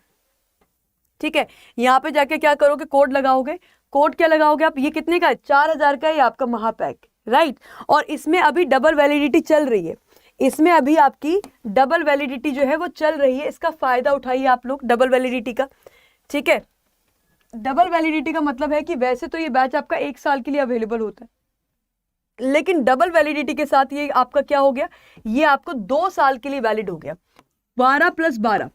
ठीक है, यहाँ पे जाके क्या करोगे, कोड लगाओगे। कोड क्या लगाओगे आप, ये कितने का है, 4000 का है आपका महापैक, राइट। और इसमें अभी डबल वैलिडिटी चल रही है, इसमें अभी आपकी डबल वैलिडिटी जो है वो चल रही है। इसका फायदा उठाइए आप लोग डबल वैलिडिटी का। ठीक है, डबल वैलिडिटी का मतलब है कि वैसे तो ये बैच आपका 1 साल के लिए अवेलेबल होता है, लेकिन डबल वैलिडिटी के साथ ये आपका क्या हो गया, ये आपको 2 साल के लिए वैलिड हो गया, 12 + 12।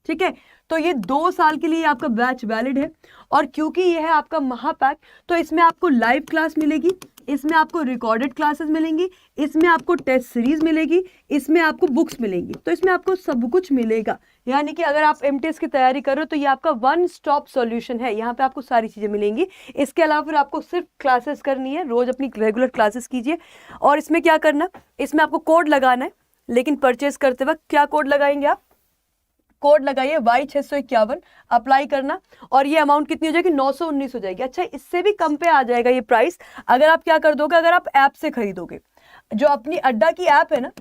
ठीक है, तो ये 2 साल के लिए आपका बैच वैलिड है। और क्योंकि ये है आपका महापैक, तो इसमें आपको लाइव क्लास मिलेगी, इसमें आपको रिकॉर्डेड क्लासेस मिलेंगी, इसमें आपको टेस्ट सीरीज मिलेगी, इसमें आपको बुक्स मिलेंगी, तो इसमें आपको सब कुछ मिलेगा। यानी कि अगर आप MTS की तैयारी कर रहे हो तो ये आपका वन स्टॉप सॉल्यूशन है, यहाँ पे आपको सारी चीज़ें मिलेंगी। इसके अलावा फिर आपको सिर्फ क्लासेस करनी है, रोज अपनी रेगुलर क्लासेस कीजिए। और इसमें क्या करना, इसमें आपको कोड लगाना है, लेकिन परचेज करते वक्त क्या कोड लगाएंगे आप, कोड लगाइए Y651, अप्लाई करना, और ये अमाउंट कितनी हो जाएगी, 919 हो जाएगी। अच्छा, इससे भी कम पे आ जाएगा ये प्राइस अगर आप क्या कर दोगे, अगर आप ऐप से खरीदोगे। जो अपनी अड्डा की ऐप है ना,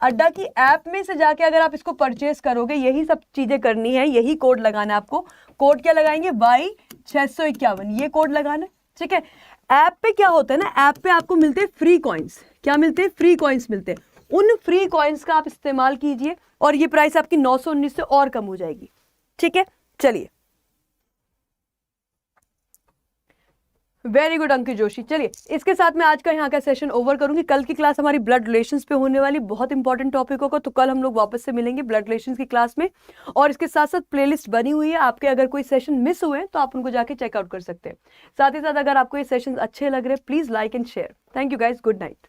अड्डा की ऐप में से जाके अगर आप इसको परचेज करोगे, यही सब चीजें करनी है, यही कोड लगाना है आपको। कोड क्या लगाएंगे, Y651, ये कोड लगाना है। ठीक है, ऐप पे क्या होता है ना, ऐप पे आपको मिलते हैं फ्री कॉइन्स। क्या मिलते हैं, फ्री कॉइन्स मिलते हैं। उन फ्री कॉइन्स का आप इस्तेमाल कीजिए और ये प्राइस आपकी 919 से और कम हो जाएगी। ठीक है, चलिए, वेरी गुड अंकित जोशी। चलिए, इसके साथ मैं आज का यहाँ का सेशन ओवर करूंगी। कल की क्लास हमारी ब्लड रिलेशंस पे होने वाली, बहुत इंपॉर्टेंट टॉपिक होगा, तो कल हम लोग वापस से मिलेंगे ब्लड रिलेशंस की क्लास में। और इसके साथ साथ प्लेलिस्ट बनी हुई है, आपके अगर कोई सेशन मिस हुए तो आप उनको जाके चेकआउट कर सकते हैं। साथ ही साथ अगर आपको ये सेशन अच्छे लग रहे हैं, please like and share. Thank you guys, good night.